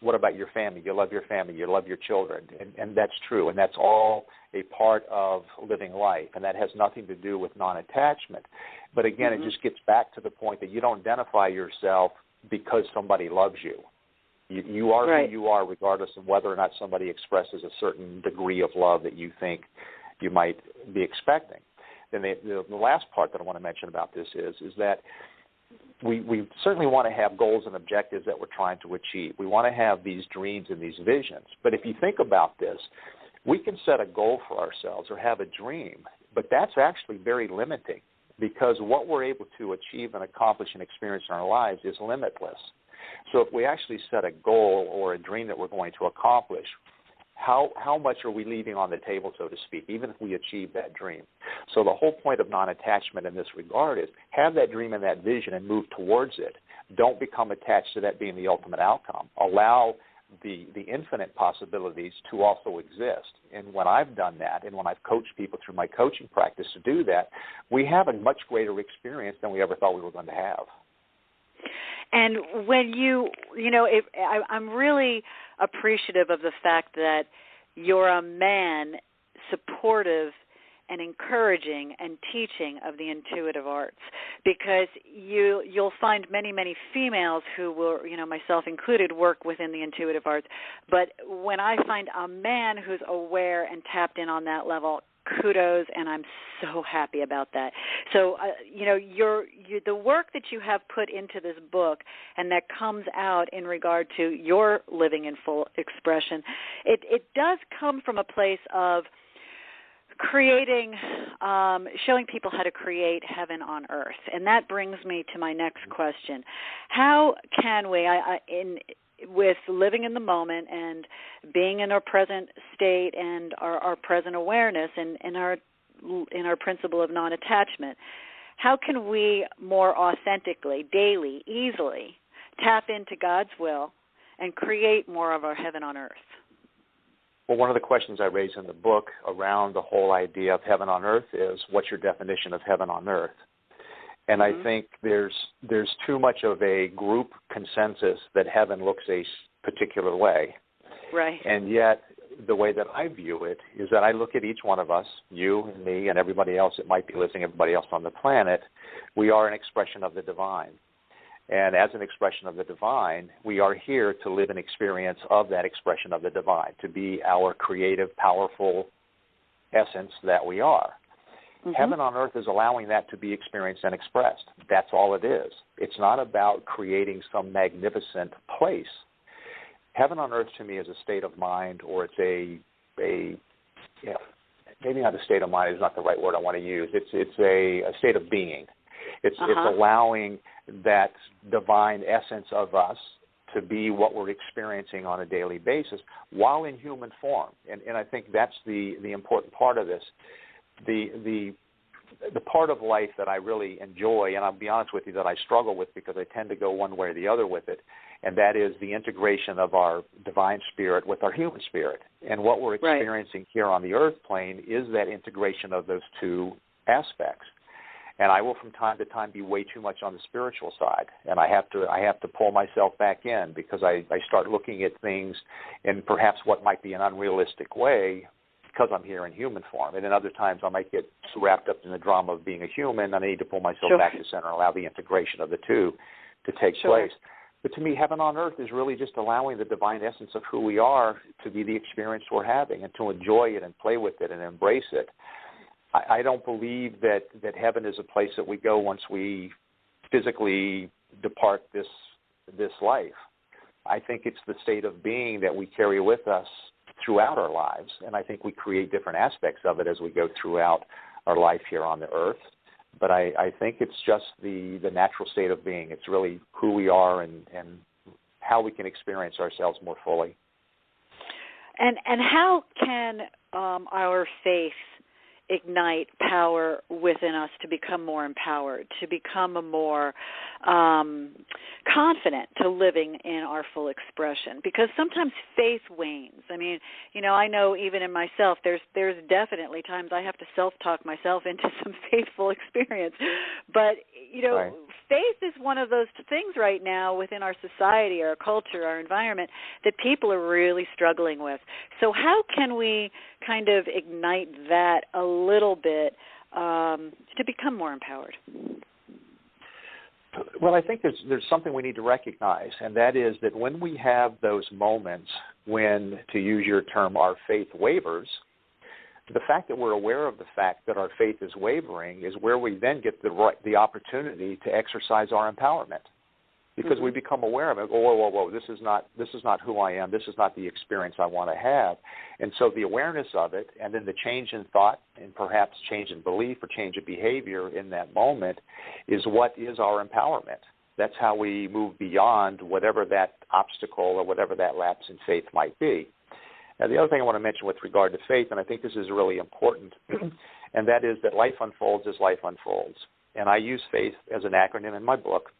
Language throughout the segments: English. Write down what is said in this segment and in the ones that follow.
what about your family? You love your family, you love your children, and that's true, and that's all a part of living life, and that has nothing to do with non-attachment. But again, it just gets back to the point that you don't identify yourself because somebody loves you. You are who you are regardless of whether or not somebody expresses a certain degree of love that you think you might be expecting. Then the last part that I want to mention about this is that we certainly want to have goals and objectives that we're trying to achieve. We want to have these dreams and these visions. But if you think about this, we can set a goal for ourselves or have a dream, but that's actually very limiting because what we're able to achieve and accomplish and experience in our lives is limitless. So if we actually set a goal or a dream that we're going to accomplish, how much are we leaving on the table, so to speak, even if we achieve that dream? So the whole point of non-attachment in this regard is have that dream and that vision and move towards it. Don't become attached to that being the ultimate outcome. Allow the infinite possibilities to also exist. And when I've done that and when I've coached people through my coaching practice to do that, we have a much greater experience than we ever thought we were going to have. And when I'm really appreciative of the fact that you're a man supportive and encouraging and teaching of the intuitive arts, because you'll find many, many females who will, myself included, work within the intuitive arts. But when I find a man who's aware and tapped in on that level, kudos, and I'm so happy about that. So, the work that you have put into this book and that comes out in regard to your living in full expression, it does come from a place of creating, showing people how to create heaven on earth. And that brings me to my next question. How can we, with living in the moment and being in our present state and our present awareness and in our principle of non-attachment, how can we more authentically, daily, easily tap into God's will and create more of our heaven on earth? Well, one of the questions I raise in the book around the whole idea of heaven on earth is, what's your definition of heaven on earth? And I think there's too much of a group consensus that heaven looks a particular way. Right. And yet the way that I view it is that I look at each one of us, you and me and everybody else that might be listening, everybody else on the planet. We are an expression of the divine. And as an expression of the divine, we are here to live an experience of that expression of the divine, to be our creative, powerful essence that we are. Heaven on earth is allowing that to be experienced and expressed. That's all it is. It's not about creating some magnificent place. Heaven on earth to me is a state of mind, or it's maybe not a state of mind is not the right word I want to use. It's a state of being. It's allowing that divine essence of us to be what we're experiencing on a daily basis while in human form. And I think that's the important part of this. The part of life that I really enjoy, and I'll be honest with you, that I struggle with because I tend to go one way or the other with it, and that is the integration of our divine spirit with our human spirit. And what we're experiencing here on the earth plane is that integration of those two aspects. And I will from time to time be way too much on the spiritual side, and I have to pull myself back in because I start looking at things in perhaps what might be an unrealistic way, because I'm here in human form. And then other times I might get so wrapped up in the drama of being a human, and I need to pull myself back to center and allow the integration of the two to take place. But to me, heaven on earth is really just allowing the divine essence of who we are to be the experience we're having and to enjoy it and play with it and embrace it. I don't believe that heaven is a place that we go once we physically depart this life. I think it's the state of being that we carry with us throughout our lives, and I think we create different aspects of it as we go throughout our life here on the earth. But I think it's just the natural state of being. It's really who we are and how we can experience ourselves more fully. And how can our faith ignite power within us to become more empowered, to become more confident to living in our full expression? Because sometimes faith wanes. I mean, I know even in myself, there's definitely times I have to self-talk myself into some faithful experience. But, Right. faith is one of those things right now within our society, our culture, our environment that people are really struggling with. So how can we kind of ignite that a little bit to become more empowered? Well, I think there's something we need to recognize, and that is that when we have those moments when, to use your term, our faith wavers, the fact that we're aware of the fact that our faith is wavering is where we then get the opportunity to exercise our empowerment, because we become aware of it. Whoa, this is not who I am. This is not the experience I want to have. And so the awareness of it, and then the change in thought, and perhaps change in belief or change of behavior in that moment, is what is our empowerment. That's how we move beyond whatever that obstacle or whatever that lapse in faith might be. Now, the other thing I want to mention with regard to faith, and I think this is really important, and that is that life unfolds as life unfolds. And I use faith as an acronym in my book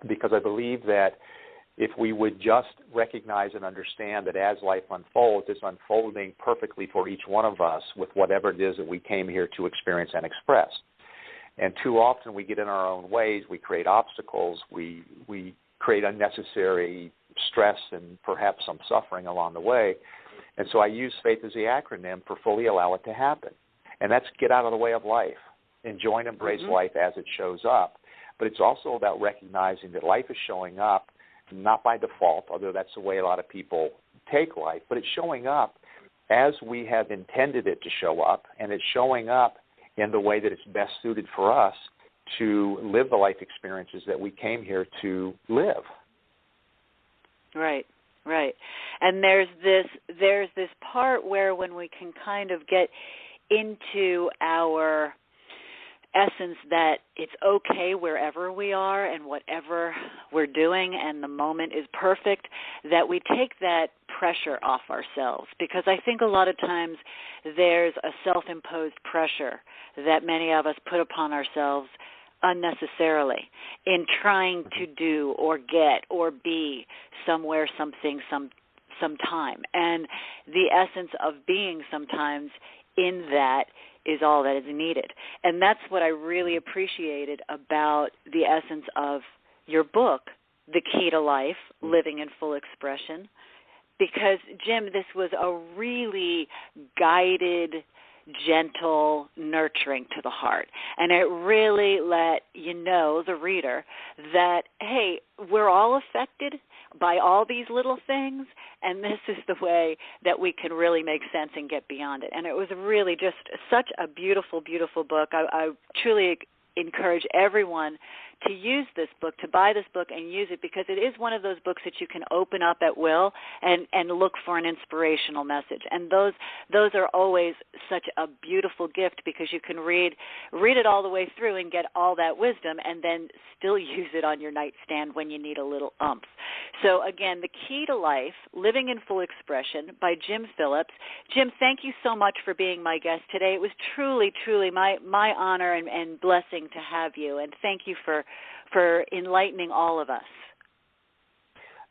because I believe that if we would just recognize and understand that as life unfolds, it's unfolding perfectly for each one of us with whatever it is that we came here to experience and express. And too often we get in our own ways, we create obstacles, we create unnecessary stress and perhaps some suffering along the way. And so I use faith as the acronym for fully allow it to happen. And that's get out of the way of life. Enjoy and embrace life as it shows up. But it's also about recognizing that life is showing up not by default, although that's the way a lot of people take life, but it's showing up as we have intended it to show up, and it's showing up in the way that it's best suited for us to live the life experiences that we came here to live. Right. Right. And there's this part where when we can kind of get into our essence that it's okay wherever we are and whatever we're doing and the moment is perfect, that we take that pressure off ourselves. Because I think a lot of times there's a self-imposed pressure that many of us put upon ourselves unnecessarily in trying to do or get or be somewhere, something, sometime. And the essence of being sometimes in that is all that is needed. And that's what I really appreciated about the essence of your book, The Key to Life, Living in Full Expression. Because, Jim, this was a really guided, gentle nurturing to the heart. And it really let you know, the reader, that, hey, we're all affected by all these little things, and this is the way that we can really make sense and get beyond it. And it was really just such a beautiful, beautiful book. I truly encourage everyone to use this book, to buy this book and use it, because it is one of those books that you can open up at will and look for an inspirational message. And those are always such a beautiful gift, because you can read it all the way through and get all that wisdom and then still use it on your nightstand when you need a little oomph. So again, The Key to Life, Living in Full Expression by Jim Phillips. Jim, thank you so much for being my guest today. It was truly, truly my honor and blessing to have you, and thank you for enlightening all of us.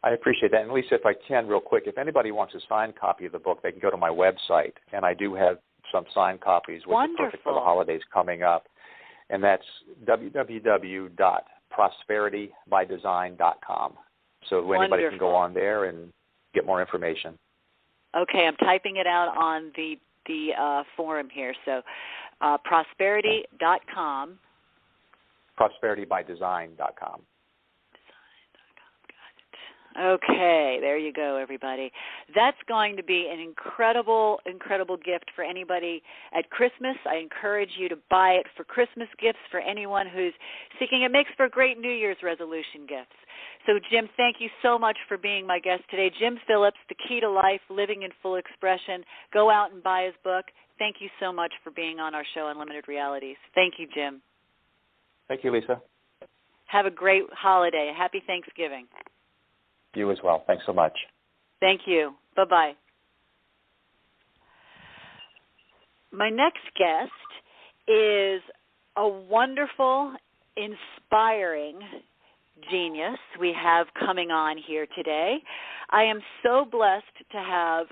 I appreciate that. And Lisa, if I can, real quick, if anybody wants a signed copy of the book, they can go to my website, and I do have some signed copies, which are perfect for the holidays coming up, and that's www.prosperitybydesign.com. So anybody can go on there and get more information. Okay, I'm typing it out on the forum here. So prosperity.com. Prosperitybydesign.com. Okay, there you go, everybody. That's going to be an incredible, incredible gift for anybody at Christmas. I encourage you to buy it for Christmas gifts for anyone who's seeking. It makes for great New Year's resolution gifts. So, Jim, thank you so much for being my guest today. Jim Phillips, The Key to Life, Living in Full Expression. Go out and buy his book. Thank you so much for being on our show, Unlimited Realities. Thank you, Jim. Thank you, Lisa. Have a great holiday. Happy Thanksgiving. You as well. Thanks so much. Thank you. Bye-bye. My next guest is a wonderful, inspiring genius we have coming on here today. I am so blessed to have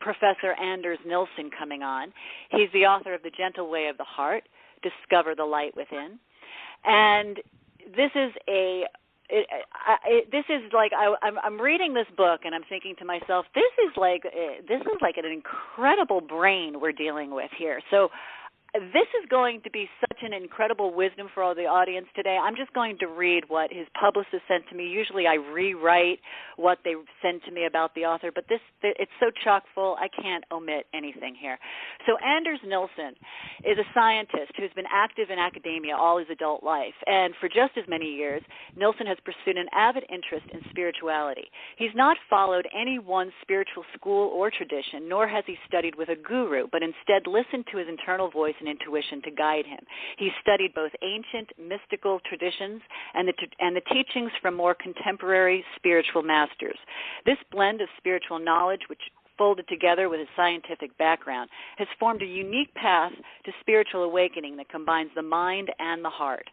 Professor Anders NILSON coming on. He's the author of The Gentle Way of the Heart, Discover the Light Within. And this is I'm reading this book and I'm thinking to myself, this is like an incredible brain we're dealing with here. So this is going to be such an incredible wisdom for all the audience today. I'm just going to read what his publicist sent to me. Usually I rewrite what they send to me about the author, but it's so chock full I can't omit anything here. So Anders Nilsson is a scientist who's been active in academia all his adult life, and for just as many years, Nilsson has pursued an avid interest in spirituality. He's not followed any one spiritual school or tradition, nor has he studied with a guru, but instead listened to his internal voice and intuition to guide him. He studied both ancient mystical traditions and the teachings from more contemporary spiritual masters. This blend of spiritual knowledge, which folded together with his scientific background, has formed a unique path to spiritual awakening that combines the mind and the heart.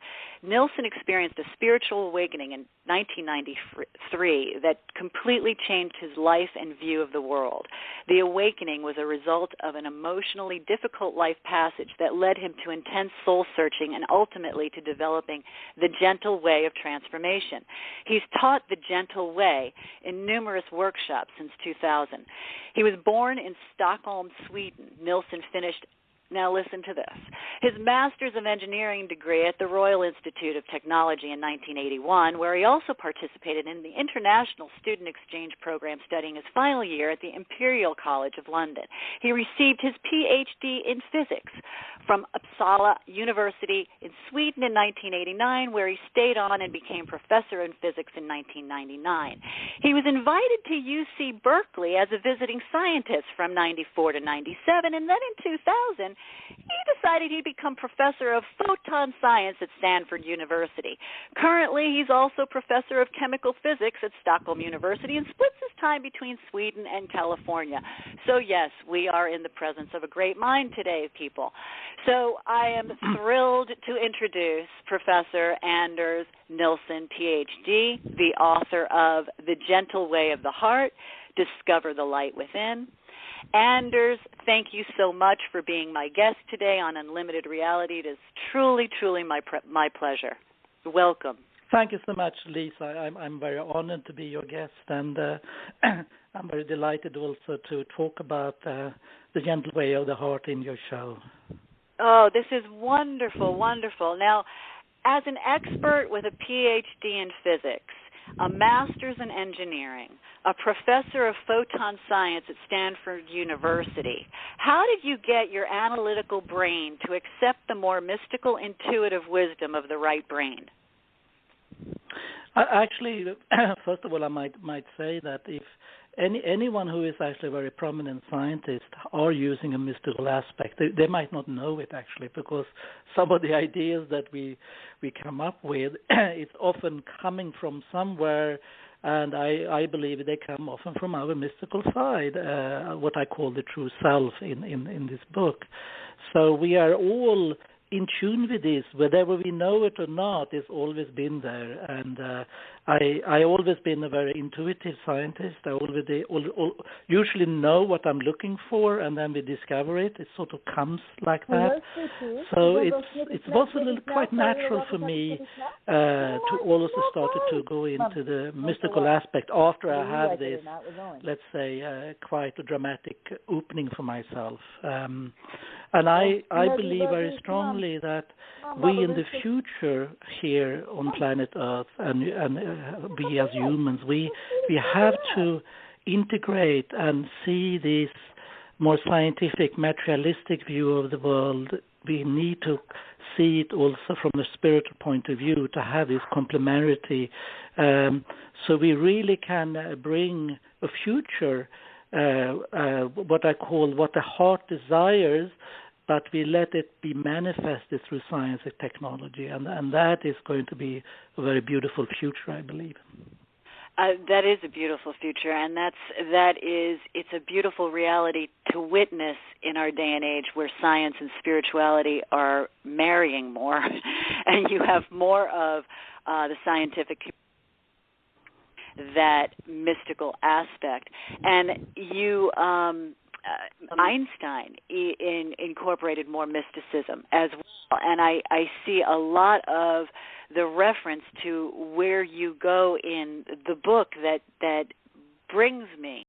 Nilsson experienced a spiritual awakening in 1993 that completely changed his life and view of the world. The awakening was a result of an emotionally difficult life passage that led him to intense soul-searching and ultimately to developing the gentle way of transformation. He's taught the gentle way in numerous workshops since 2000. He was born in Stockholm, Sweden. Nilsson finished, now listen to this, his Master's of Engineering degree at the Royal Institute of Technology in 1981, where he also participated in the International Student Exchange Program studying his final year at the Imperial College of London. He received his PhD in physics from Uppsala University in Sweden in 1989, where he stayed on and became professor in physics in 1999. He was invited to UC Berkeley as a visiting scientist from 94 to 97, and then in 2000, he decided he'd become professor of photon science at Stanford University. Currently, he's also professor of chemical physics at Stockholm University and splits his time between Sweden and California. So yes, we are in the presence of a great mind today, people. So I am thrilled to introduce Professor Anders Nilsson, PhD, the author of The Gentle Way of the Heart, Discover the Light Within. Anders, thank you so much for being my guest today on Unlimited Reality. It is truly, truly my pleasure. Welcome. Thank you so much, Lisa. I'm very honored to be your guest, and I'm very delighted also to talk about the gentle way of the heart in your show. Oh, this is wonderful, wonderful. Now, as an expert with a PhD in physics, a master's in engineering, a professor of photon science at Stanford University, how did you get your analytical brain to accept the more mystical, intuitive wisdom of the right brain? Actually, first of all, I might say that if anyone who is actually a very prominent scientist are using a mystical aspect, they might not know it actually, because some of the ideas that we come up with, it's often coming from somewhere, and I believe they come often from our mystical side, what I call the true self in this book. So we are all in tune with this, whether we know it or not. It's always been there, and I always been a very intuitive scientist. I usually know what I'm looking for, and then we discover it. It sort of comes like that. So it's also quite natural for me to also start to go into the mystical aspect after I have this, let's say, quite a dramatic opening for myself. And I believe very strongly that we in the future here on planet Earth and we as humans, we have to integrate and see this more scientific, materialistic view of the world. We need to see it also from a spiritual point of view to have this complementarity. So we really can bring a future, what I call what the heart desires, but we let it be manifested through science and technology, and that is going to be a very beautiful future, I believe. That is a beautiful future, and it's a beautiful reality to witness in our day and age where science and spirituality are marrying more, and you have more of the scientific, that mystical aspect. And you, Einstein incorporated more mysticism as well. And I see a lot of the reference to where you go in the book that brings me